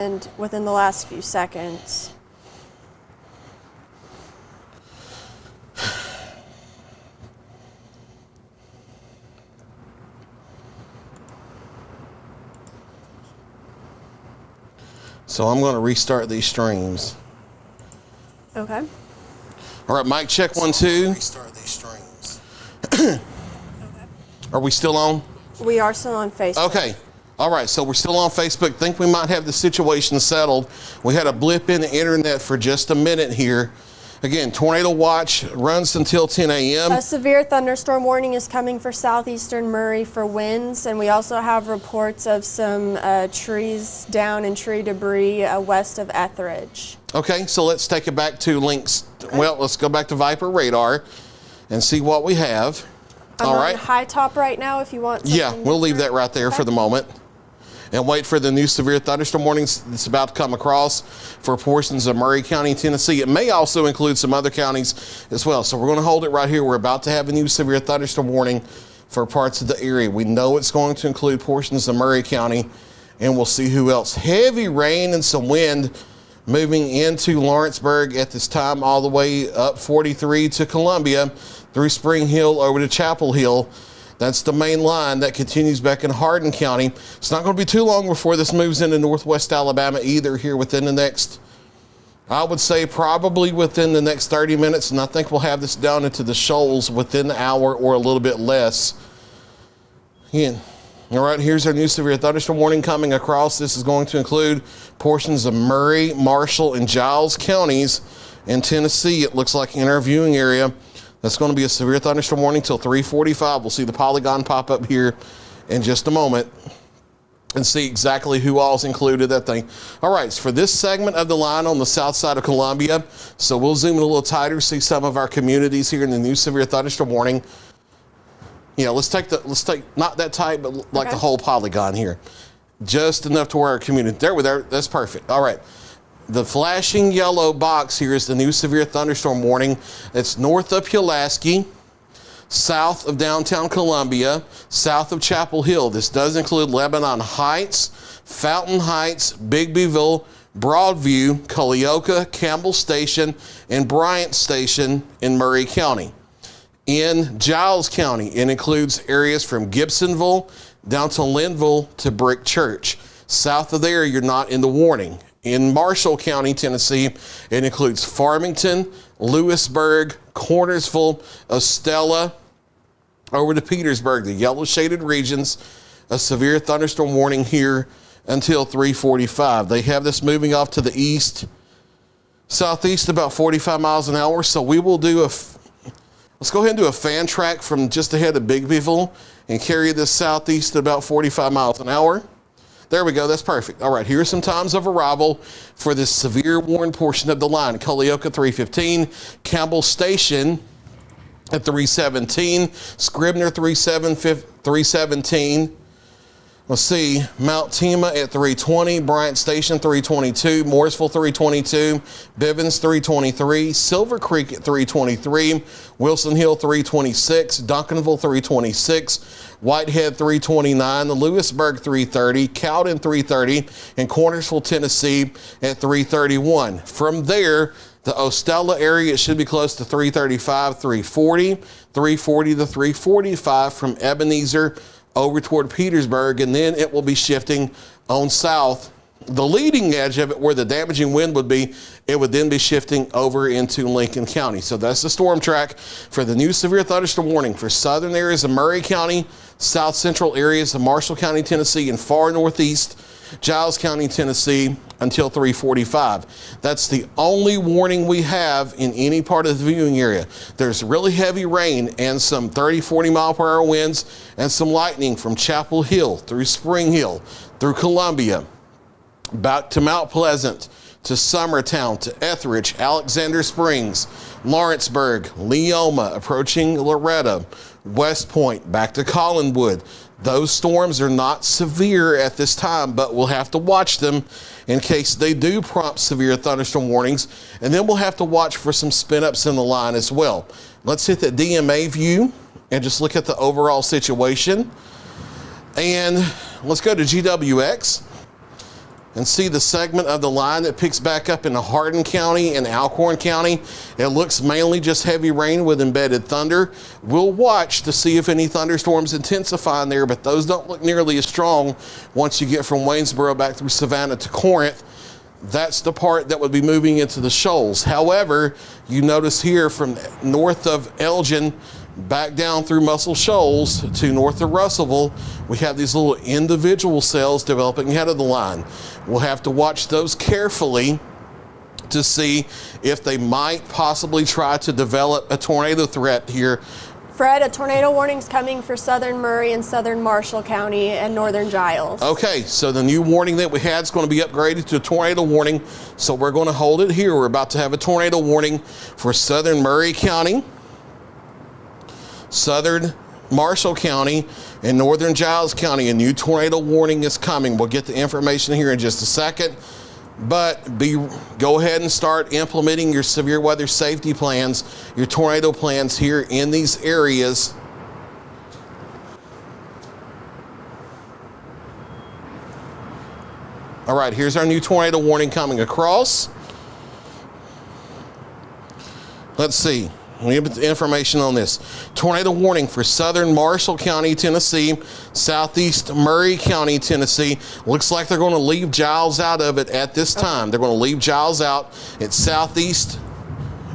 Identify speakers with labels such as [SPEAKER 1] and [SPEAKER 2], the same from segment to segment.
[SPEAKER 1] And within the last few seconds.
[SPEAKER 2] So I'm going to restart these streams.
[SPEAKER 1] Okay.
[SPEAKER 2] All right, mic check 1, 2.
[SPEAKER 3] Restart these streams.
[SPEAKER 2] Are we still on?
[SPEAKER 1] We are still on Facebook.
[SPEAKER 2] Okay. All right, so we're still on Facebook. Think we might have the situation settled. We had a blip in the internet for just a minute here. Again, tornado watch runs until 10 a.m.
[SPEAKER 1] A severe thunderstorm warning is coming for southeastern Murray for winds, and we also have reports of some trees down and tree debris west of Etheridge.
[SPEAKER 2] Okay, so let's take it back to links. Okay. Well, let's go back to Viper radar and see what we have.
[SPEAKER 1] I'm
[SPEAKER 2] all
[SPEAKER 1] on
[SPEAKER 2] right.
[SPEAKER 1] high top right now if you want something.
[SPEAKER 2] Yeah, we'll leave that right there
[SPEAKER 1] okay.
[SPEAKER 2] for the moment. And wait for the new severe thunderstorm warnings that's about to come across for portions of Murray County, Tennessee. It may also include some other counties as well. So we're going to hold it right here. We're about to have a new severe thunderstorm warning for parts of the area. We know it's going to include portions of Murray County, and we'll see who else. Heavy rain and some wind moving into Lawrenceburg at this time, all the way up 43 to Columbia, through Spring Hill over to Chapel Hill. That's the main line that continues back in Hardin County. It's not going to be too long before this moves into northwest Alabama either here within the next, I would say probably within the next 30 minutes. And I think we'll have this down into the shoals within the hour or a little bit less. Again, all right, here's our new severe thunderstorm warning coming across. This is going to include portions of Murray, Marshall, and Giles counties in Tennessee. It looks like in our viewing area. That's going to be a severe thunderstorm warning till 3:45. We'll see the polygon pop up here in just a moment and see exactly who all's included that thing. All right, so for this segment of the line on the south side of Columbia, so we'll zoom in a little tighter, see some of our communities here in the new severe thunderstorm warning. Yeah, let's take not that tight, but like
[SPEAKER 1] okay.
[SPEAKER 2] the whole polygon here. Just enough to where our community, there we there, that's perfect. All right. The flashing yellow box here is the new severe thunderstorm warning. It's north of Pulaski, south of downtown Columbia, south of Chapel Hill. This does include Lebanon Heights, Fountain Heights, Bigbyville, Broadview, Culleoka, Campbell Station, and Bryant Station in Murray County. In Giles County, it includes areas from Gibsonville down to Linville to Brick Church. South of there, you're not in the warning. In Marshall County, Tennessee, it includes Farmington, Lewisburg, Cornersville, Estella, over to Petersburg, the yellow shaded regions. A severe thunderstorm warning here until 3:45. They have this moving off to the east, southeast about 45 miles an hour. So we will do let's go ahead and do a fan track from just ahead of Bigbyville and carry this southeast at about 45 miles an hour. There we go. That's perfect. All right. Here's some times of arrival for this severe warned portion of the line. Culleoka 3:15, Campbell Station at 3:17, Scribner 3:17. Let's see, Mount Tema at 3:20, Bryant Station 3:22, Mooresville 3:22, Bivens 3:23, Silver Creek at 3:23, Wilson Hill 3:26, Duncanville 3:26, Whitehead 3:29, Lewisburg 3:30, Cowden 3:30, and Cornersville, Tennessee at 3:31. From there, the Ostella area, it should be close to 3:35, 3:40, 3:40 to 3:45 from Ebenezer over toward Petersburg, and then it will be shifting on south. The leading edge of it, where the damaging wind would be, it would then be shifting over into Lincoln County. So that's the storm track for the new severe thunderstorm warning for southern areas of Murray County, south central areas of Marshall County, Tennessee, and far northeast Giles County, Tennessee, until 3:45. That's the only warning we have in any part of the viewing area. There's really heavy rain and some 30, 40 mile per hour winds and some lightning from Chapel Hill through Spring Hill, through Columbia, back to Mount Pleasant, to Summertown, to Etheridge, Alexander Springs, Lawrenceburg, Leoma, approaching Loretta, West Point, back to Collinwood. Those storms are not severe at this time, but we'll have to watch them in case they do prompt severe thunderstorm warnings. And then we'll have to watch for some spin-ups in the line as well. Let's hit the DMA view and just look at the overall situation. And let's go to GWX. and see the segment of the line that picks back up into Hardin County and Alcorn County. It looks mainly just heavy rain with embedded thunder. We'll watch to see if any thunderstorms intensify in there, but those don't look nearly as strong once you get from Waynesboro back through Savannah to Corinth. That's the part that would be moving into the shoals. However, you notice here from north of Elgin back down through Muscle Shoals to north of Russellville, we have these little individual cells developing ahead of the line. We'll have to watch those carefully to see if they might possibly try to develop a tornado threat here.
[SPEAKER 1] Fred, a tornado warning's coming for southern Murray and southern Marshall County and northern Giles.
[SPEAKER 2] Okay, so the new warning that we had is going to be upgraded to a tornado warning, so we're going to hold it here. We're about to have a tornado warning for southern Murray County, southern Marshall County, and northern Giles County. A new tornado warning is coming. We'll get the information here in just a second, but go ahead and start implementing your severe weather safety plans, your tornado plans here in these areas. All right, here's our new tornado warning coming across. Let's see. Let me get the information on this. Tornado warning for southern Marshall County, Tennessee, southeast Murray County, Tennessee. Looks like they're going to leave Giles out of it at this time. They're going to leave Giles out. It's southeast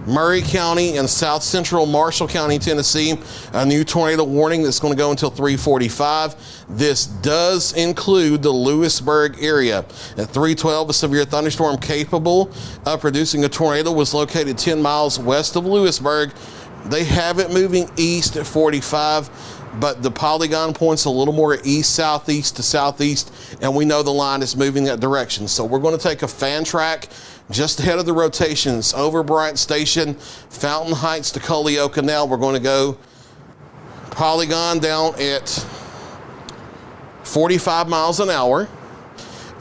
[SPEAKER 2] Murray County and south central Marshall County, Tennessee. A new tornado warning that's going to go until 3:45. This does include the Lewisburg area. At 3:12, a severe thunderstorm capable of producing a tornado was located 10 miles west of Lewisburg. They have it moving east at 45, but the polygon points a little more east-southeast to southeast, and we know the line is moving that direction. So we're going to take a fan track just ahead of the rotations over Bryant Station, Fountain Heights to Culleoka. Now we're going to go polygon down at 45 miles an hour.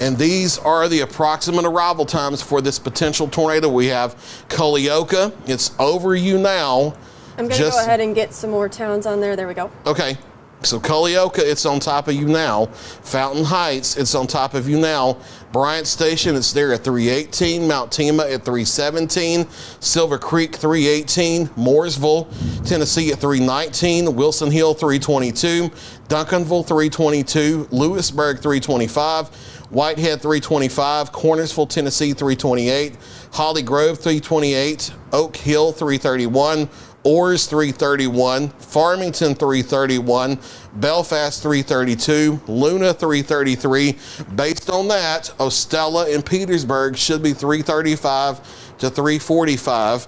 [SPEAKER 2] And these are the approximate arrival times for this potential tornado. We have Culleoka. It's over you now.
[SPEAKER 1] I'm going to go ahead and get some more towns on there. There we go.
[SPEAKER 2] Okay. So Culleoka, it's on top of you now. Fountain Heights, it's on top of you now. Bryant Station, it's there at 318. Mount Tema at 317. Silver Creek, 318. Mooresville, Tennessee at 319. Wilson Hill, 322. Duncanville, 322. Lewisburg, 325. Whitehead, 325. Cornersville, Tennessee, 328. Holly Grove, 328. Oak Hill, 331. Orrs, 331, Farmington, 331, Belfast, 332, Luna, 333. Based on that, Ostella and Petersburg should be 335 to 345.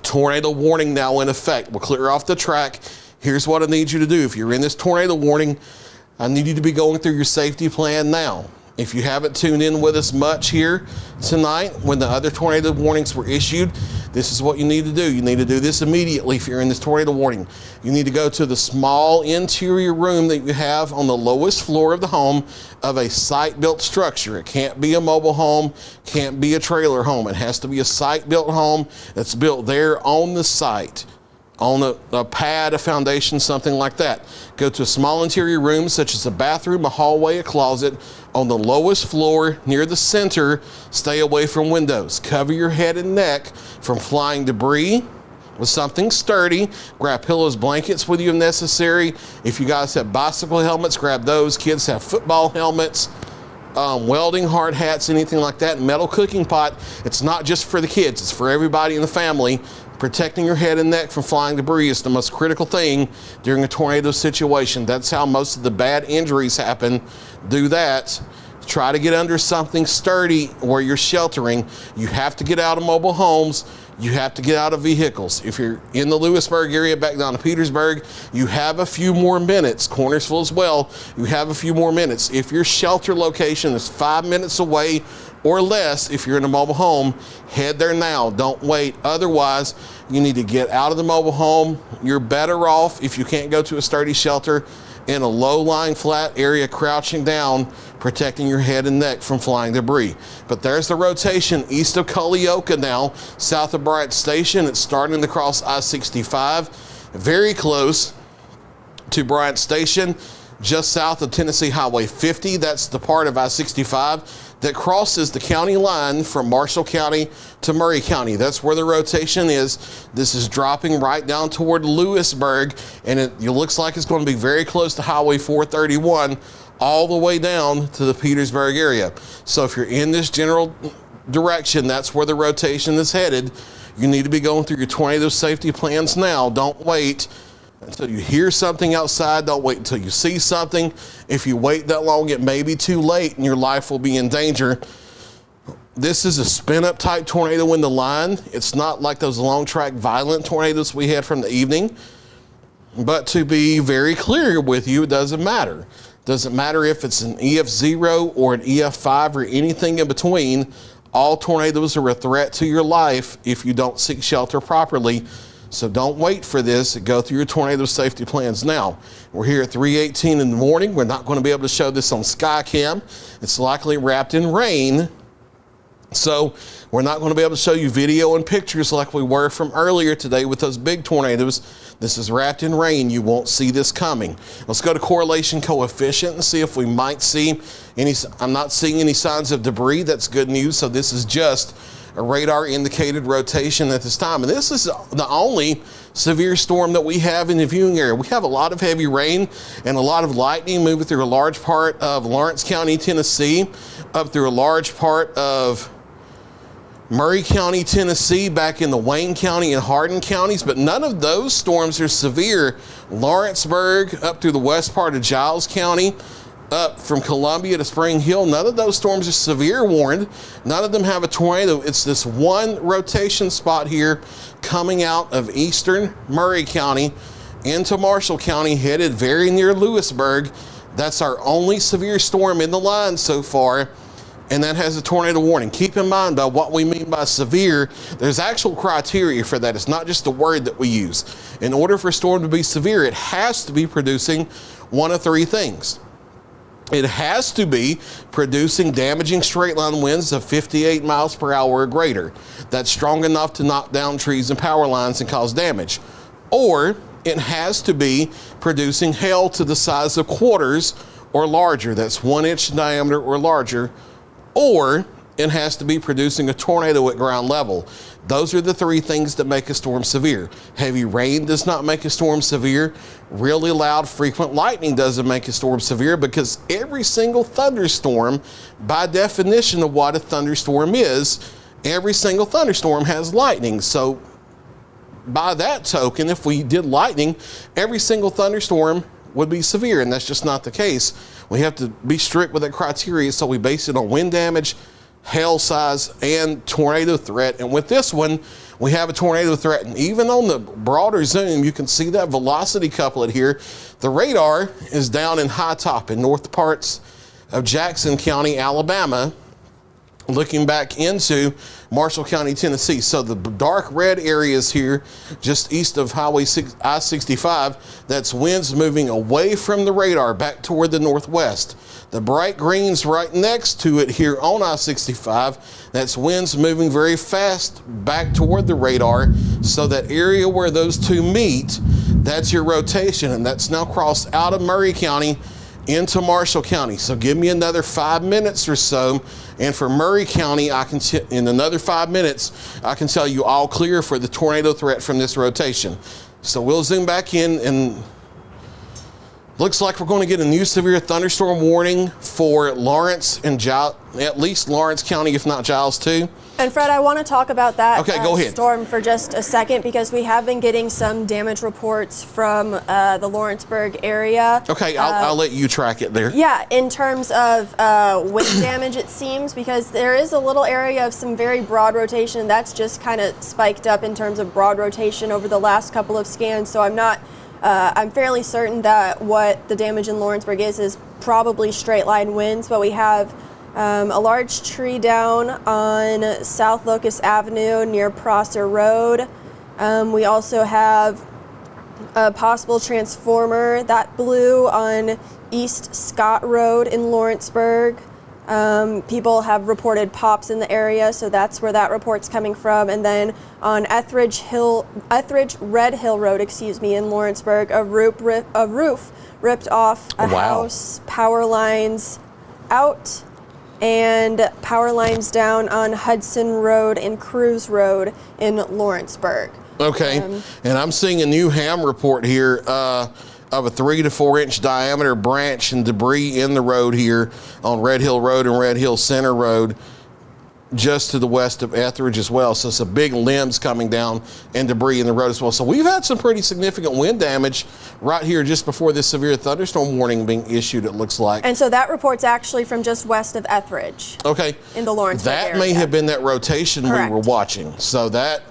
[SPEAKER 2] Tornado warning now in effect. We'll clear off the track. Here's what I need you to do. If you're in this tornado warning, I need you to be going through your safety plan now. If you haven't tuned in with us much here tonight when the other tornado warnings were issued, this is what you need to do. You need to do this immediately if you're in this tornado warning. You need to go to the small interior room that you have on the lowest floor of the home of a site-built structure. It can't be a mobile home, can't be a trailer home. It has to be a site-built home that's built there on the site, on a pad, a foundation, something like that. Go to a small interior room such as a bathroom, a hallway, a closet on the lowest floor near the center. Stay away from windows. Cover your head and neck from flying debris with something sturdy. Grab pillows, blankets with you if necessary. If you guys have bicycle helmets, grab those. Kids have football helmets. Welding hard hats, anything like that. Metal cooking pot. It's not just for the kids, it's for everybody in the family. Protecting your head and neck from flying debris is the most critical thing during a tornado situation. That's how most of the bad injuries happen. Do that. Try to get under something sturdy where you're sheltering. You have to get out of mobile homes. You have to get out of vehicles. If you're in the Lewisburg area back down to Petersburg, you have a few more minutes. Cornersville as well, you have a few more minutes. If your shelter location is 5 minutes away or less, if you're in a mobile home, head there now. Don't wait. Otherwise, you need to get out of the mobile home. You're better off if you can't go to a sturdy shelter in a low-lying flat area, crouching down, protecting your head and neck from flying debris. But there's the rotation east of Culleoka now, south of Bryant Station. It's starting to cross I-65, very close to Bryant Station, just south of Tennessee Highway 50. That's the part of I-65 that crosses the county line from Marshall County to Murray County. That's where the rotation is. This is dropping right down toward Lewisburg, and it looks like it's going to be very close to Highway 431 all the way down to the Petersburg area. So if you're in this general direction, that's where the rotation is headed. You need to be going through your tornado safety plans now. Don't wait until you hear something outside. Don't wait until you see something. If you wait that long, it may be too late and your life will be in danger. This is a spin-up type tornado in the line. It's not like those long track violent tornadoes we had from the evening. But to be very clear with you, it doesn't matter. Doesn't matter if it's an EF0 or an EF5 or anything in between. All tornadoes are a threat to your life if you don't seek shelter properly. So don't wait for this. Go through your tornado safety plans now. We're here at 3:18 in the morning. We're not going to be able to show this on Skycam. It's likely wrapped in rain. So we're not going to be able to show you video and pictures like we were from earlier today with those big tornadoes. This is wrapped in rain. You won't see this coming. Let's go to correlation coefficient and see if we might see any. I'm not seeing any signs of debris. That's good news. So this is just a radar indicated rotation at this time. And this is the only severe storm that we have in the viewing area. We have a lot of heavy rain and a lot of lightning moving through a large part of Lawrence County, Tennessee, up through a large part of Murray County, Tennessee, back in the Wayne County and Hardin counties, but none of those storms are severe. Lawrenceburg, up through the west part of Giles County, up from Columbia to Spring Hill, none of those storms are severe warned. None of them have a tornado. It's this one rotation spot here coming out of eastern Murray County into Marshall County, headed very near Lewisburg. That's our only severe storm in the line so far, and that has a tornado warning. Keep in mind, by what we mean by severe, there's actual criteria for that. It's not just a word that we use. In order for a storm to be severe, it has to be producing one of three things. It has to be producing damaging straight line winds of 58 miles per hour or greater. That's strong enough to knock down trees and power lines and cause damage. Or it has to be producing hail to the size of quarters or larger. That's 1 inch diameter or larger. Or it has to be producing a tornado at ground level. Those are the three things that make a storm severe. Heavy rain does not make a storm severe. Really loud, frequent lightning doesn't make a storm severe, because every single thunderstorm, by definition of what a thunderstorm is, every single thunderstorm has lightning. So by that token, if we did lightning, every single thunderstorm would be severe, and that's just not the case. We have to be strict with that criteria, so we base it on wind damage, hail size, and tornado threat. And with this one, we have a tornado threat. And even on the broader zoom, you can see that velocity couplet here. The radar is down in High Top in north parts of Jackson County, Alabama, looking back into Marshall County, Tennessee. So the dark red areas here, just east of Highway I-65, that's winds moving away from the radar back toward the northwest. The bright greens right next to it here on I-65, that's winds moving very fast back toward the radar. So that area where those two meet, that's your rotation, and that's now crossed out of Murray County into Marshall County. So give me another 5 minutes or so, and for Murray County, in another 5 minutes, I can tell you all clear for the tornado threat from this rotation. So we'll zoom back in, and looks like we're going to get a new severe thunderstorm warning for Lawrence and at least Lawrence County, if not Giles too.
[SPEAKER 1] And Fred, I want to talk about that
[SPEAKER 2] go ahead.
[SPEAKER 1] storm for just a second, because we have been getting some damage reports from the Lawrenceburg area.
[SPEAKER 2] Okay, I'll let you track it there.
[SPEAKER 1] Yeah, in terms of wind damage, it seems, because there is a little area of some very broad rotation that's just kind of spiked up in terms of broad rotation over the last couple of scans. So I'm fairly certain that what the damage in Lawrenceburg is probably straight line winds, but we have a large tree down on South Locust Avenue near Prosser Road. We also have a possible transformer that blew on East Scott Road in Lawrenceburg. People have reported pops in the area, so that's where that report's coming from. And then on Etheridge Red Hill Road, in Lawrenceburg, a roof ripped off a house, power lines out. and power lines down on Hudson Road and Cruz Road in Lawrenceburg.
[SPEAKER 2] Okay, and I'm seeing a new ham report here of a 3 to 4 inch diameter branch and debris in the road here on Red Hill Road and Red Hill Center Road, just to the west of Etheridge as well. So some big limbs coming down and debris in the road as well. So we've had some pretty significant wind damage right here just before this severe thunderstorm warning being issued, it looks like.
[SPEAKER 1] And so that report's actually from just west of Etheridge.
[SPEAKER 2] Okay.
[SPEAKER 1] In the Lawrenceburg area.
[SPEAKER 2] That may have been that rotation
[SPEAKER 1] Correct.
[SPEAKER 2] we were watching. So that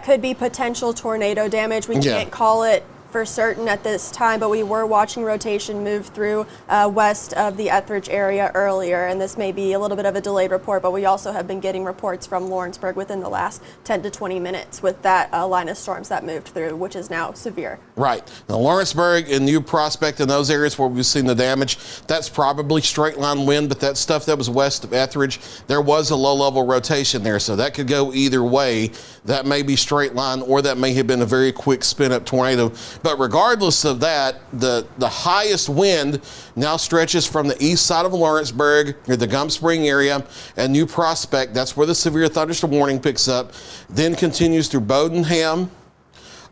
[SPEAKER 1] could be potential tornado damage. We
[SPEAKER 2] Yeah.
[SPEAKER 1] can't call it for certain at this time, but we were watching rotation move through west of the Etheridge area earlier, and this may be a little bit of a delayed report, but we also have been getting reports from Lawrenceburg within the last 10 to 20 minutes with that line of storms that moved through, which is now severe.
[SPEAKER 2] Right. Now, Lawrenceburg and New Prospect and those areas where we've seen the damage, that's probably straight line wind, but that stuff that was west of Etheridge, there was a low level rotation there, so that could go either way. That may be straight line, or that may have been a very quick spin up tornado. But regardless of that, the highest wind now stretches from the east side of Lawrenceburg near the Gum Spring area and New Prospect. That's where the severe thunderstorm warning picks up. Then continues through Bodenham,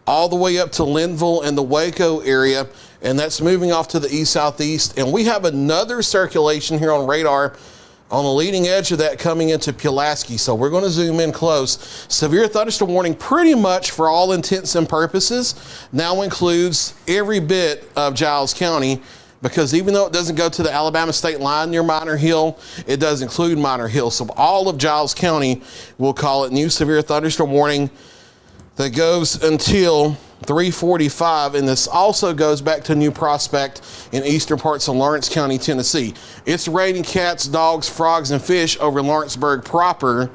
[SPEAKER 2] all the way up to Linville and the Waco area, and that's moving off to the east-southeast. And we have another circulation here on radar on the leading edge of that coming into Pulaski. So we're going to zoom in close. Severe thunderstorm warning pretty much for all intents and purposes now includes every bit of Giles County, because even though it doesn't go to the Alabama state line near Minor Hill, it does include Minor Hill. So all of Giles County, we'll call it new severe thunderstorm warning that goes until 3:45, and this also goes back to New Prospect in eastern parts of Lawrence County, Tennessee. It's raining cats, dogs, frogs, and fish over Lawrenceburg proper,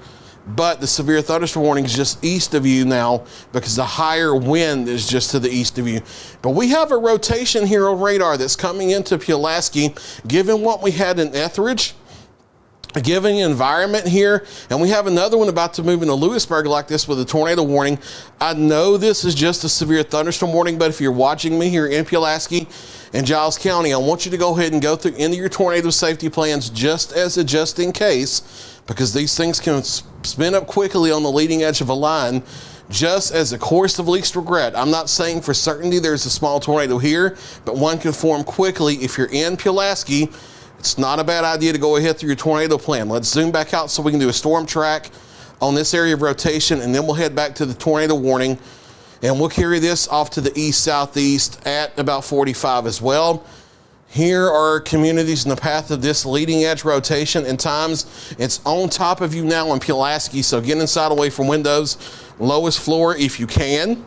[SPEAKER 2] but the severe thunderstorm warning is just east of you now because the higher wind is just to the east of you. But we have a rotation here on radar that's coming into Pulaski, given what we had in Etheridge, given the environment here, and we have another one about to move into Lewisburg like this with a tornado warning. I know this is just a severe thunderstorm warning, but if you're watching me here in Pulaski and Giles County, I want you to go ahead and go through into your tornado safety plans just in case, because these things can spin up quickly on the leading edge of a line. Just as a course of least regret, I'm not saying for certainty there's a small tornado here, but one could form quickly if you're in Pulaski. It's not a bad idea to go ahead through your tornado plan. Let's zoom back out so we can do a storm track on this area of rotation, and then we'll head back to the tornado warning, and we'll carry this off to the east-southeast at about 45 as well. Here are communities in the path of this leading edge rotation, and times it's on top of you now in Pulaski, so get inside away from windows, lowest floor if you can.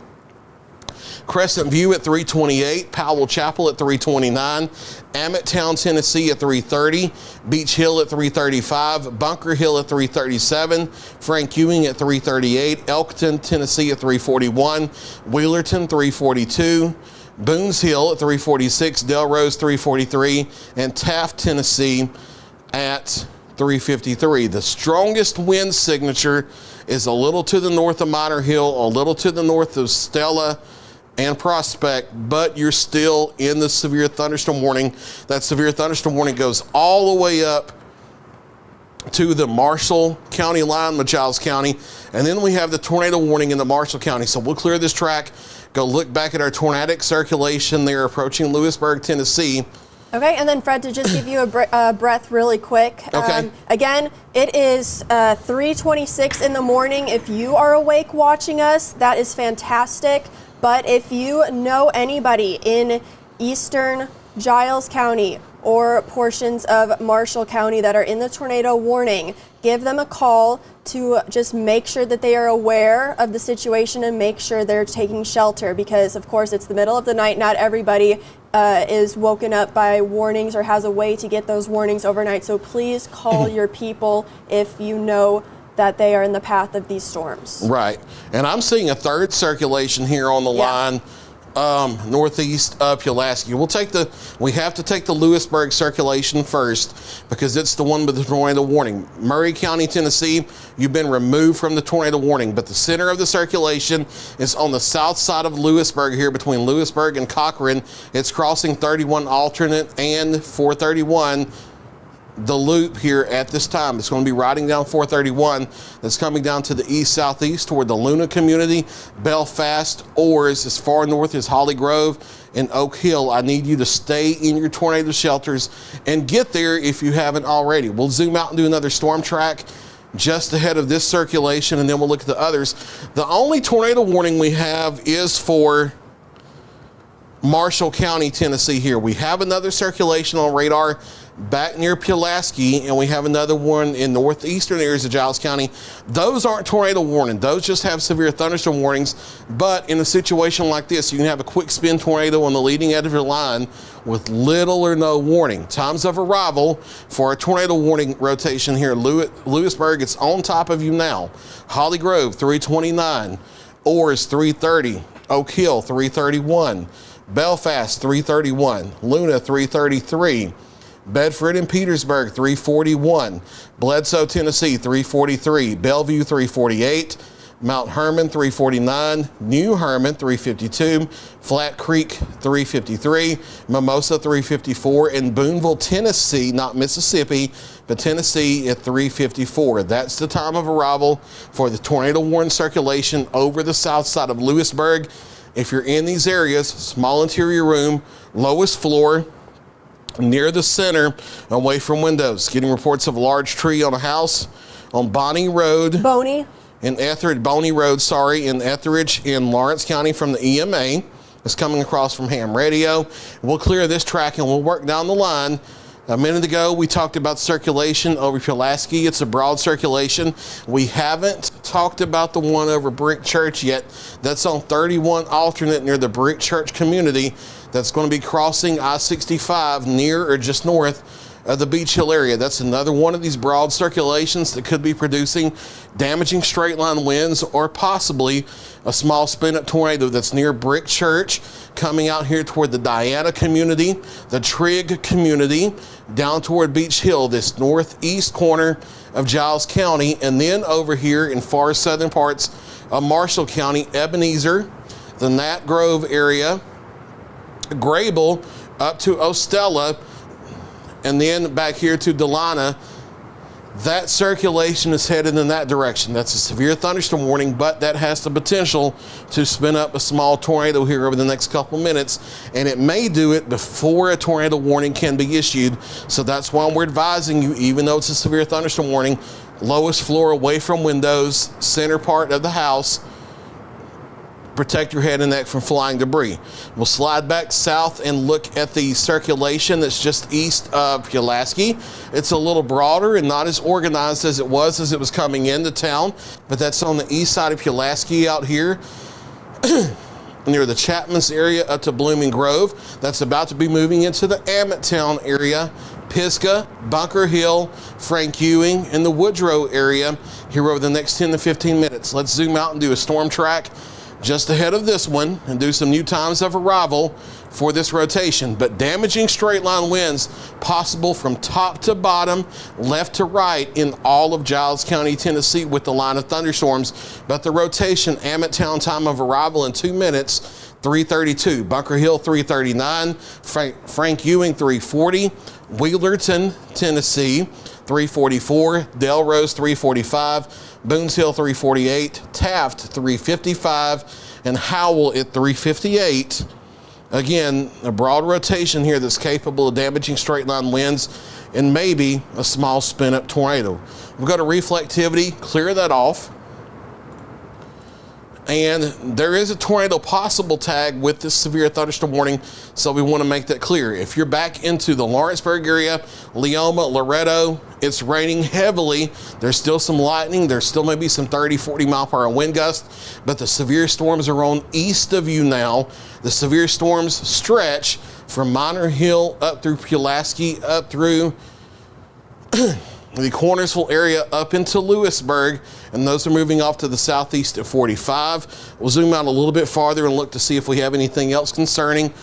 [SPEAKER 2] Crescent View at 328, Powell Chapel at 329, Ammotown, Tennessee at 330, Beach Hill at 335, Bunker Hill at 337, Frank Ewing at 338, Elkton, Tennessee at 341, Wheelerton 342, Boones Hill at 346, Delrose 343, and Taft, Tennessee at 353. The strongest wind signature is a little to the north of Minor Hill, a little to the north of Stella and Prospect, but you're still in the severe thunderstorm warning. That severe thunderstorm warning goes all the way up to the Marshall County line with Giles County, and then we have the tornado warning in the Marshall County. So we'll clear this track, go look back at our tornadic circulation there approaching Lewisburg, Tennessee.
[SPEAKER 1] Okay, and then Fred, to just give you a breath really quick.
[SPEAKER 2] Okay.
[SPEAKER 1] Again, it is 3:26 in the morning. If you are awake watching us, that is fantastic. But if you know anybody in eastern Giles County or portions of Marshall County that are in the tornado warning, give them a call to just make sure that they are aware of the situation and make sure they're taking shelter, because of course it's the middle of the night. Not everybody is woken up by warnings or has a way to get those warnings overnight. So please call your people if you know that they are in the path of these storms.
[SPEAKER 2] Right. And I'm seeing a third circulation here on the line, northeast of Pulaski. We have to take the Lewisburg circulation first because it's the one with the tornado warning. Murray County, Tennessee, you've been removed from the tornado warning, but the center of the circulation is on the south side of Lewisburg here between Lewisburg and Cochran. It's crossing 31 alternate and 431. the loop here at this time. It's going to be riding down 431 that's coming down to the east-southeast toward the Luna community, Belfast, Oars, as far north as Holly Grove and Oak Hill. I need you to stay in your tornado shelters and get there if you haven't already. We'll zoom out and do another storm track just ahead of this circulation, and then we'll look at the others. The only tornado warning we have is for Marshall County, Tennessee here. We have another circulation on radar back near Pulaski, and we have another one in northeastern areas of Giles County. Those aren't tornado warning. Those just have severe thunderstorm warnings. But in a situation like this, you can have a quick spin tornado on the leading edge of your line with little or no warning. Times of arrival for a tornado warning rotation here. Lewisburg, it's on top of you now. Holly Grove, 329. Oars, 330. Oak Hill, 331. Belfast, 331. Luna, 333. Bedford and Petersburg, 341. Bledsoe, Tennessee, 343. Bellevue, 348. Mount Hermon, 349. New Hermon, 352. Flat Creek, 353. Mimosa, 354. And Boonville, Tennessee, not Mississippi, but Tennessee at 354. That's the time of arrival for the tornado warning circulation over the south side of Lewisburg. If you're in these areas, small interior room, lowest floor, near the center, away from windows. Getting reports of a large tree on a house on Bonnie Road.
[SPEAKER 1] Boney.
[SPEAKER 2] In Etheridge in Lawrence County from the EMA. It's coming across from ham radio. We'll clear this track and we'll work down the line. A minute ago, we talked about circulation over Pulaski. It's a broad circulation. We haven't talked about the one over Brick Church yet. That's on 31 alternate near the Brick Church community. That's going to be crossing I-65 near or just north of the Beach Hill area. That's another one of these broad circulations that could be producing damaging straight line winds or possibly a small spin-up tornado that's near Brick Church, coming out here toward the Diana community, the Trigg community, down toward Beach Hill, this northeast corner of Giles County, and then over here in far southern parts of Marshall County, Ebenezer, the Nat Grove area, Grable up to Ostella, and then back here to Delana. That circulation is headed in that direction. That's a severe thunderstorm warning, but that has the potential to spin up a small tornado here over the next couple minutes, and it may do it before a tornado warning can be issued. So that's why we're advising you, even though it's a severe thunderstorm warning, lowest floor away from windows, center part of the house, protect your head and neck from flying debris. We'll slide back south and look at the circulation that's just east of Pulaski. It's a little broader and not as organized as it was coming into town, but that's on the east side of Pulaski out here near the Chapman's area up to Blooming Grove. That's about to be moving into the Ammotown area, Pisgah, Bunker Hill, Frank Ewing, and the Woodrow area here over the next 10 to 15 minutes. Let's zoom out and do a storm track just ahead of this one and do some new times of arrival for this rotation. But damaging straight line winds possible from top to bottom, left to right in all of Giles County, Tennessee with the line of thunderstorms. But the rotation, Ammotown time of arrival in 2 minutes, 332. Bunker Hill 339. Frank Ewing 340. Wheelerton, Tennessee 344. Delrose 345. Boones Hill 348, Taft 355, and Howell at 358. Again, a broad rotation here that's capable of damaging straight line winds and maybe a small spin up tornado. We've got a reflectivity, clear that off. And there is a tornado possible tag with this severe thunderstorm warning, so we want to make that clear. If you're back into the Lawrenceburg area, Leoma, Loretto, it's raining heavily. There's still some lightning. There's still maybe some 30, 40 mile per hour wind gusts, but the severe storms are on east of you now. The severe storms stretch from Minor Hill up through Pulaski, up through the Cornersville area up into Lewisburg, and those are moving off to the southeast at 45. We'll zoom out a little bit farther and look to see if we have anything else concerning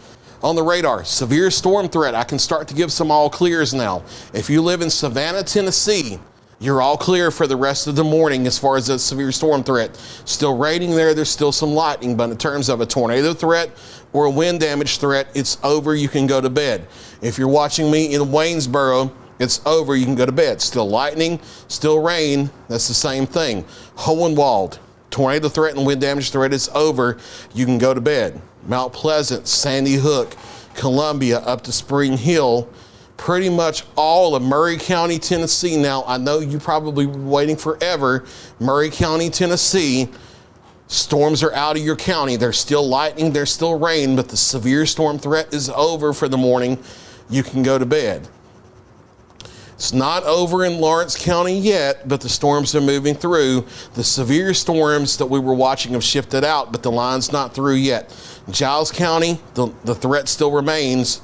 [SPEAKER 2] on the radar. Severe storm threat. I can start to give some all clears now. If you live in Savannah, Tennessee, you're all clear for the rest of the morning as far as a severe storm threat. Still raining there. There's still some lightning, but in terms of a tornado threat or a wind damage threat, it's over. You can go to bed. If you're watching me in Waynesboro, It's over. You can go to bed. Still lightning, still rain. That's the same thing. Hohenwald, tornado threat and wind damage threat is over. You can go to bed. Mount Pleasant, Sandy Hook, Columbia up to Spring Hill, pretty much all of Murray County, Tennessee. Now, I know you probably been waiting forever. Murray County, Tennessee, storms are out of your county. There's still lightning, there's still rain, but the severe storm threat is over for the morning. You can go to bed. It's not over in Lawrence County yet, but the storms are moving through. The severe storms that we were watching have shifted out, but the line's not through yet. Giles County, the threat still remains.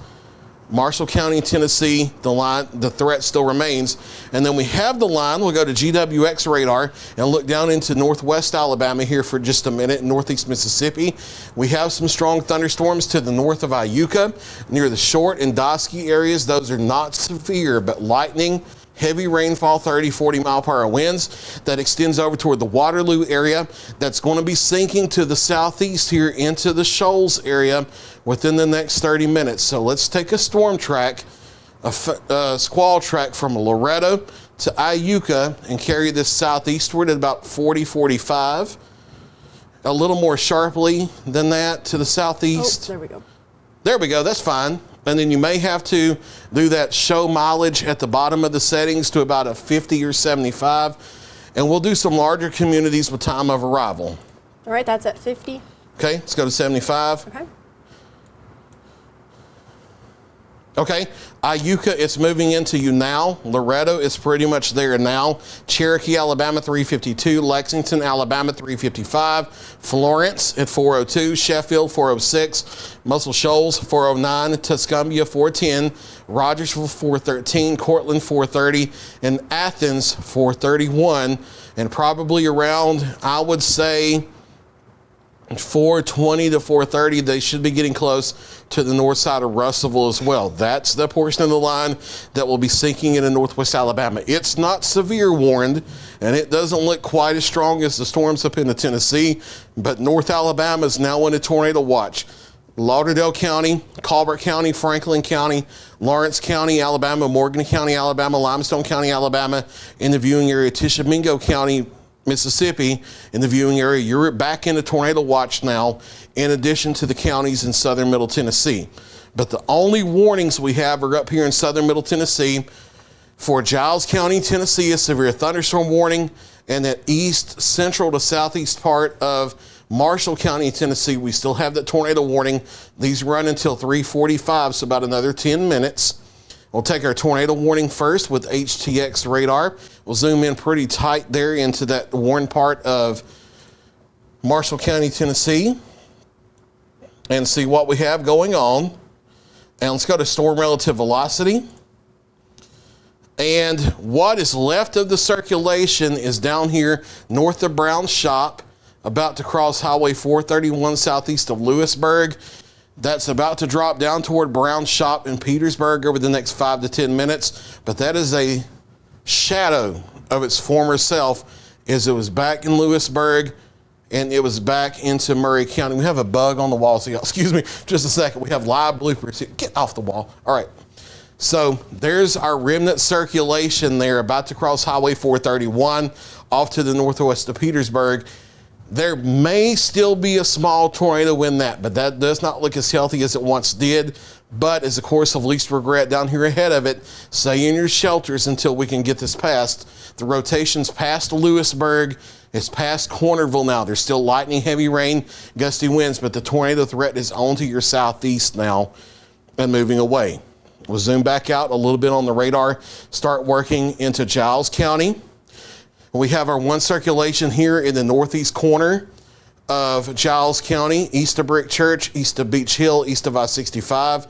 [SPEAKER 2] Marshall County, Tennessee, the threat still remains. And then we have the line. We'll go to GWX radar and look down into northwest Alabama here for just a minute, northeast Mississippi. We have some strong thunderstorms to the north of Iuka, near the Short and Dosky areas. Those are not severe, but lightning, heavy rainfall, 30, 40 mile per hour winds. That extends over toward the Waterloo area. That's going to be sinking to the southeast here into the Shoals area within the next 30 minutes. So let's take a storm track, a squall track from Loretto to Iuka and carry this southeastward at about 40, 45. A little more sharply than that to the southeast.
[SPEAKER 1] Oh, there we go.
[SPEAKER 2] There we go, that's fine. And then you may have to do that show mileage at the bottom of the settings to about a 50 or 75. And we'll do some larger communities with time of arrival.
[SPEAKER 1] All right, that's at 50.
[SPEAKER 2] Okay, let's go to 75.
[SPEAKER 1] Okay.
[SPEAKER 2] Okay, Iuka, it's moving into you now. Loretto is pretty much there now. Cherokee, Alabama, 352. Lexington, Alabama, 355. Florence at 402. Sheffield, 406. Muscle Shoals, 409. Tuscumbia, 410. Rogersville, 413. Cortland, 430. And Athens, 431. And probably around, I would say, 420 to 430, they should be getting close to the north side of Russellville as well. That's the portion of the line that will be sinking into northwest Alabama. It's not severe warned, and it doesn't look quite as strong as the storms up into Tennessee, but North Alabama is now in a tornado watch. Lauderdale County, Colbert County, Franklin County, Lawrence County, Alabama, Morgan County, Alabama, Limestone County, Alabama, in the viewing area, Tishomingo County, Mississippi, in the viewing area. You're back into tornado watch now, in addition to the counties in southern middle Tennessee. But the only warnings we have are up here in southern middle Tennessee. For Giles County, Tennessee, a severe thunderstorm warning, and that east central to southeast part of Marshall County, Tennessee, we still have that tornado warning. These run until 3:45, so about another 10 minutes. We'll take our tornado warning first with HTX radar. We'll zoom in pretty tight there into that warned part of Marshall County, Tennessee, and see what we have going on. And let's go to storm relative velocity. And what is left of the circulation is down here north of Brown Shop, about to cross Highway 431 southeast of Lewisburg. That's about to drop down toward Brown Shop in Petersburg over the next 5 to 10 minutes. But that is a shadow of its former self, as it was back in Lewisburg and it was back into Murray County. We have a bug on the wall, so excuse me just a second. We have live bloopers here. Get off the wall. All right. So there's our remnant circulation there, about to cross Highway 431 off to the northwest of Petersburg. There may still be a small tornado in that, but that does not look as healthy as it once did. But as a course of least regret down here ahead of it, stay in your shelters until we can get this past. The rotation's past Lewisburg. It's past Cornerville now. There's still lightning, heavy rain, gusty winds, but the tornado threat is on to your southeast now and moving away. We'll zoom back out a little bit on the radar, start working into Giles County. We have our one circulation here in the northeast corner of Giles County, east of Brick Church, east of Beach Hill, east of I-65.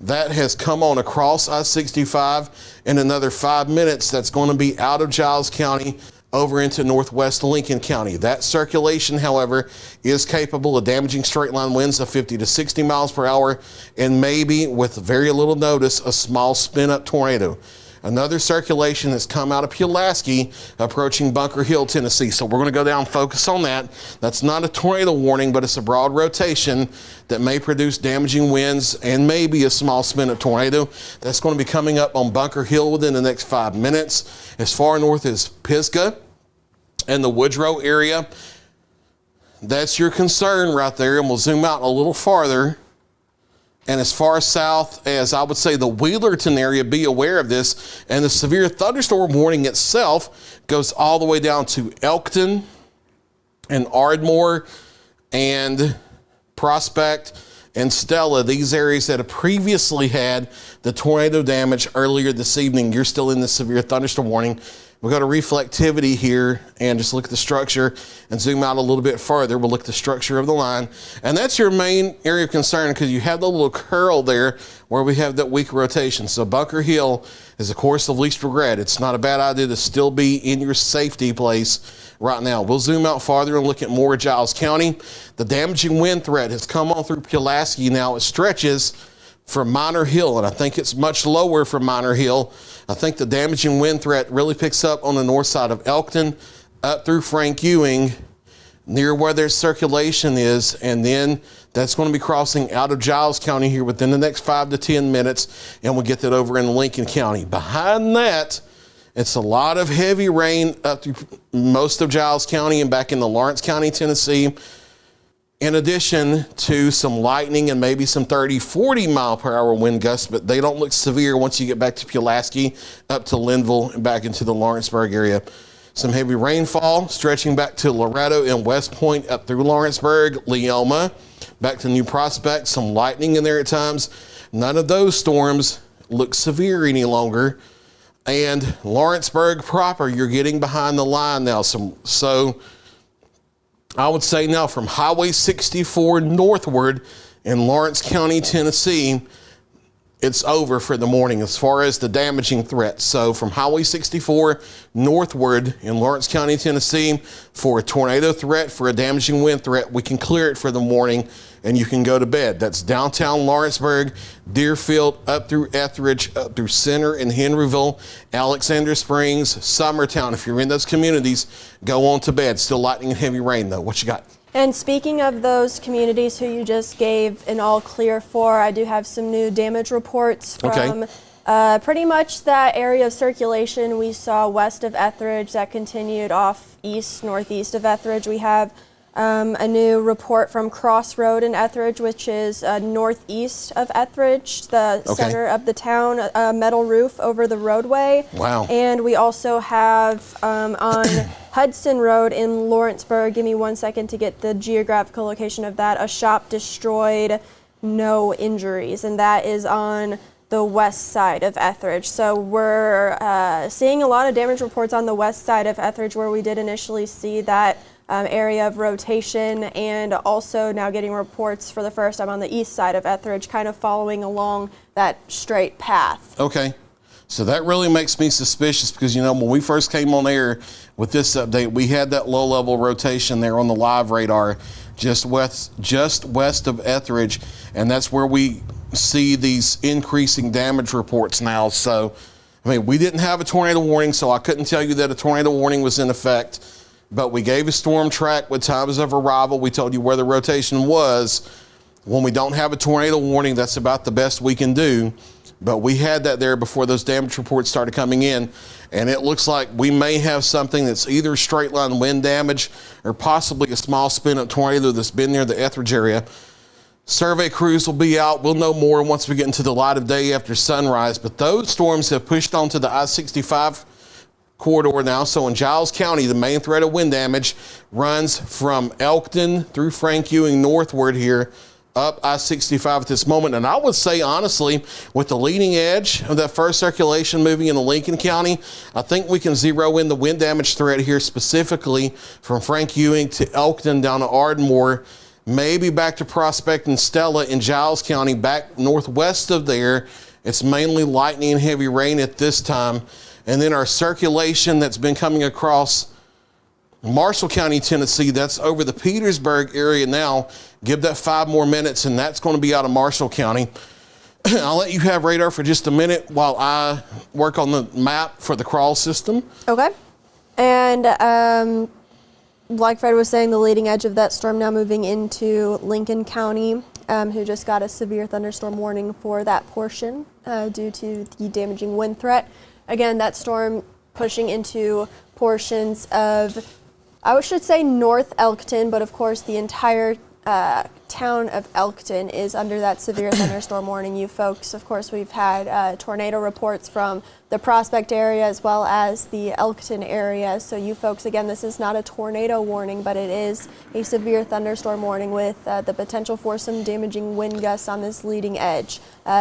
[SPEAKER 2] That has come on across I-65. In another 5 minutes, that's going to be out of Giles County over into northwest Lincoln County. That circulation, however, is capable of damaging straight line winds of 50 to 60 miles per hour and maybe, with very little notice, a small spin-up tornado. another circulation that's come out of Pulaski approaching Bunker Hill, Tennessee. So we're going to go down and focus on that. That's not a tornado warning, but it's a broad rotation that may produce damaging winds and maybe a small spin of tornado. That's going to be coming up on Bunker Hill within the next 5 minutes. As far north as Pisgah and the Woodrow area, that's your concern right there. And we'll zoom out a little farther. And as far south as, I would say, the Wheelerton area, be aware of this. And the severe thunderstorm warning itself goes all the way down to Elkton and Ardmore and Prospect and Stella. These areas that have previously had the tornado damage earlier this evening, you're still in the severe thunderstorm warning. We'll go to reflectivity here and just look at the structure and zoom out a little bit further. We'll look at the structure of the line. And that's your main area of concern because you have the little curl there where we have that weak rotation. So Bunker Hill is a course of least regret. It's not a bad idea to still be in your safety place right now. We'll zoom out farther and look at more Giles County. The damaging wind threat has come on through Pulaski. Now it stretches from Minor Hill, and I think it's much lower from Minor Hill. I think the damaging wind threat really picks up on the north side of Elkton, up through Frank Ewing, near where their circulation is, and then that's going to be crossing out of Giles County here within the next 5 to 10 minutes, and we'll get that over in Lincoln County. Behind that, it's a lot of heavy rain up through most of Giles County and back into Lawrence County, Tennessee, in addition to some lightning and maybe some 30, 40 mile per hour wind gusts, but they don't look severe once you get back to Pulaski, up to Linville, and back into the Lawrenceburg area. Some heavy rainfall stretching back to Loretto and West Point, up through Lawrenceburg, Leoma, back to New Prospect, some lightning in there at times. None of those storms look severe any longer. And Lawrenceburg proper, you're getting behind the line now. So I would say now from Highway 64 northward in Lawrence County, Tennessee, it's over for the morning as far as the damaging threat. So from Highway 64 northward in Lawrence County, Tennessee, for a tornado threat, for a damaging wind threat, we can clear it for the morning and you can go to bed. That's downtown Lawrenceburg, Deerfield, up through Etheridge, up through Center and Henryville, Alexander Springs, Summertown. If you're in those communities, go on to bed. Still lightning and heavy rain though. What you got?
[SPEAKER 1] And speaking of those communities who you just gave an all clear for, I do have some new damage reports from pretty much that area of circulation we saw west of Etheridge that continued off east, northeast of Etheridge. We have a new report from Crossroad in Etheridge, which is northeast of Etheridge, the center of the town, a metal roof over the roadway.
[SPEAKER 2] Wow.
[SPEAKER 1] And we also have on Hudson Road in Lawrenceburg, give me 1 second to get the geographical location of that, a shop destroyed, no injuries, and that is on the west side of Etheridge. So we're seeing a lot of damage reports on the west side of Etheridge where we did initially see that area of rotation, and also now getting reports for the first time on the east side of Etheridge, kind of following along that straight path.
[SPEAKER 2] Okay. So that really makes me suspicious because, you know, when we first came on air with this update, we had that low-level rotation there on the live radar just west of Etheridge, and that's where we see these increasing damage reports now. So, I mean, we didn't have a tornado warning, so I couldn't tell you that a tornado warning was in effect, but we gave a storm track with times of arrival. We told you where the rotation was. When we don't have a tornado warning, that's about the best we can do. But we had that there before those damage reports started coming in, and it looks like we may have something that's either straight line wind damage or possibly a small spin-up tornado that's been near the Etheridge area. Survey crews will be out. We'll know more once we get into the light of day after sunrise, but those storms have pushed onto the I-65 corridor now. So in Giles County, the main threat of wind damage runs from Elkton through Frank Ewing northward here, up I-65 at this moment. And I would say, honestly, with the leading edge of that first circulation moving into Lincoln County, I think we can zero in the wind damage threat here specifically from Frank Ewing to Elkton down to Ardmore, maybe back to Prospect and Stella in Giles County, back northwest of there. It's mainly lightning and heavy rain at this time. And then our circulation that's been coming across Marshall County, Tennessee, that's over the Petersburg area now. Give that 5 more minutes, and that's going to be out of Marshall County. I'll let you have radar for just a minute while I work on the map for the crawl system.
[SPEAKER 1] Okay. And like Fred was saying, the leading edge of that storm now moving into Lincoln County, who just got a severe thunderstorm warning for that portion due to the damaging wind threat. Again, that storm pushing into portions of, I should say North Elkton, but of course the entire town of Elkton is under that severe thunderstorm warning. You folks, of course, we've had tornado reports from the Prospect area as well as the Elkton area. So you folks, again, this is not a tornado warning, but it is a severe thunderstorm warning with the potential for some damaging wind gusts on this leading edge.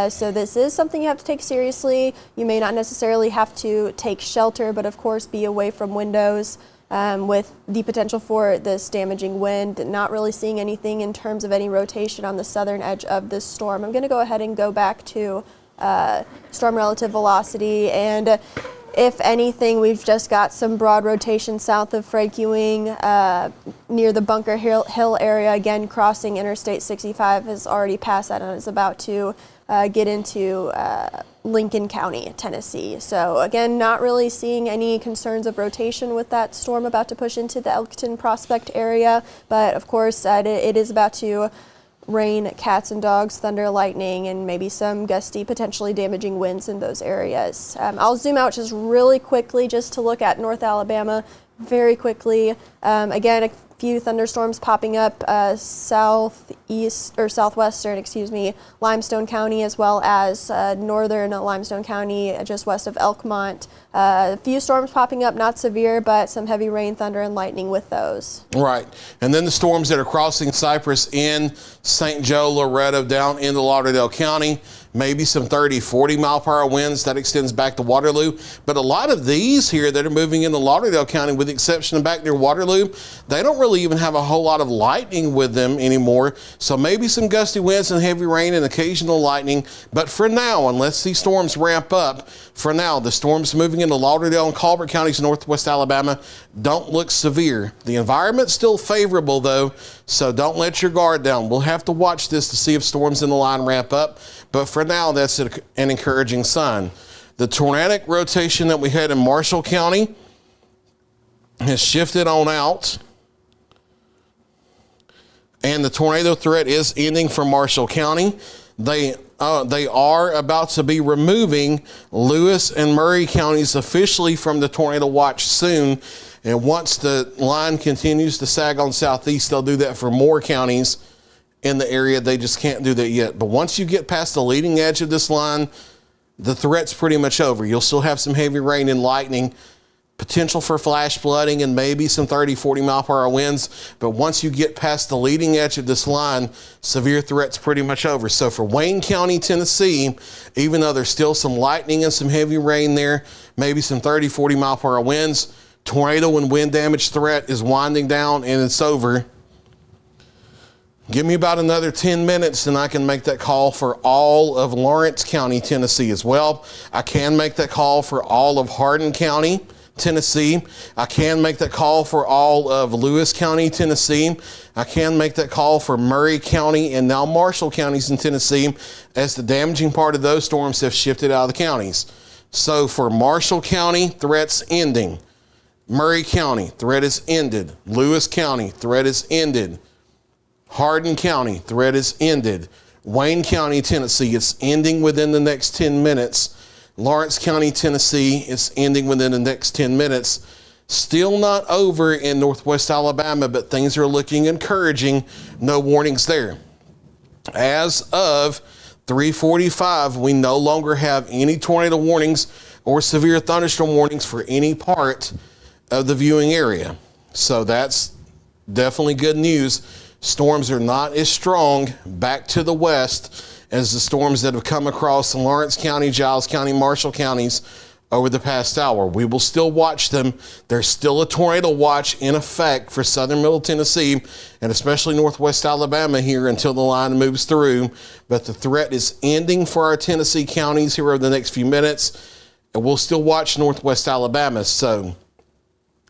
[SPEAKER 1] So this is something you have to take seriously. You may not necessarily have to take shelter, but of course be away from windows. With the potential for this damaging wind, not really seeing anything in terms of any rotation on the southern edge of this storm. I'm going to go ahead and go back to storm relative velocity, and if anything, we've just got some broad rotation south of Frank Ewing near the Bunker Hill area. Again, crossing Interstate 65 has already passed that and is about to get into Lincoln County, Tennessee. So again, not really seeing any concerns of rotation with that storm about to push into the Elkton Prospect area, but of course it is about to rain, cats and dogs, thunder, lightning, and maybe some gusty, potentially damaging winds in those areas. I'll zoom out just really quickly just to look at North Alabama very quickly. Again, a few thunderstorms popping up southwestern, Limestone County, as well as northern Limestone County, just west of Elkmont. A few storms popping up, not severe, but some heavy rain, thunder, and lightning with those.
[SPEAKER 2] Right. And then the storms that are crossing Cypress in St. Joe, Loretto, down into Lauderdale County. Maybe some 30, 40 mile per hour winds. That extends back to Waterloo. But a lot of these here that are moving into Lauderdale County, with the exception of back near Waterloo, they don't really even have a whole lot of lightning with them anymore. So maybe some gusty winds and heavy rain and occasional lightning. But for now, unless these storms ramp up, for now, the storms moving into Lauderdale and Colbert counties, northwest Alabama, don't look severe. The environment's still favorable, though, so don't let your guard down. We'll have to watch this to see if storms in the line ramp up. But for now, that's an encouraging sign. The tornadic rotation that we had in Marshall County has shifted on out. And the tornado threat is ending for Marshall County. They are about to be removing Lewis and Murray counties officially from the tornado watch soon. And once the line continues to sag on southeast, they'll do that for more counties in the area. They just can't do that yet. But once you get past the leading edge of this line, the threat's pretty much over. You'll still have some heavy rain and lightning, potential for flash flooding, and maybe some 30, 40 mile per hour winds. But once you get past the leading edge of this line, severe threat's pretty much over. So for Wayne County, Tennessee, even though there's still some lightning and some heavy rain there, maybe some 30, 40 mile per hour winds, tornado and wind damage threat is winding down and it's over. Give me about another 10 minutes and I can make that call for all of Lawrence County, Tennessee as well. I can make that call for all of Hardin County, Tennessee. I can make that call for all of Lewis County, Tennessee. I can make that call for Murray County and now Marshall counties in Tennessee, as the damaging part of those storms have shifted out of the counties. So for Marshall County, threat's ending. Murray County, threat is ended. Lewis County, threat is ended. Hardin County, threat is ended. Wayne County, Tennessee, it's ending within the next 10 minutes. Lawrence County, Tennessee, it's ending within the next 10 minutes. Still not over in northwest Alabama, but things are looking encouraging. No warnings there. As of 3:45, we no longer have any tornado warnings or severe thunderstorm warnings for any part of the viewing area. So that's definitely good news. Storms are not as strong back to the west as the storms that have come across Lawrence County, Giles County, Marshall counties over the past hour. We will still watch them. There's still a tornado watch in effect for southern middle Tennessee and especially northwest Alabama here until the line moves through. But the threat is ending for our Tennessee counties here over the next few minutes, and we'll still watch northwest Alabama. So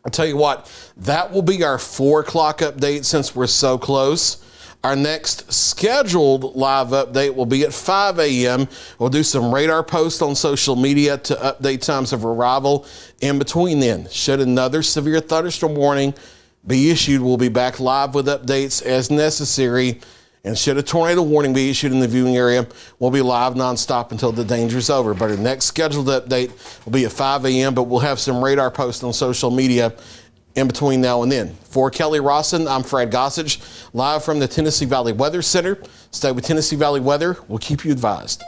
[SPEAKER 2] I'll tell you what, that will be our 4 o'clock update since we're so close. Our next scheduled live update will be at 5 a.m. We'll do some radar posts on social media to update times of arrival. In between then, should another severe thunderstorm warning be issued, we'll be back live with updates as necessary. And should a tornado warning be issued in the viewing area, we'll be live nonstop until the danger is over. But our next scheduled update will be at 5 a.m., but we'll have some radar posts on social media in between now and then. For Kelly Rawson, I'm Fred Gossage, live from the Tennessee Valley Weather Center. Stay with Tennessee Valley Weather. We'll keep you advised.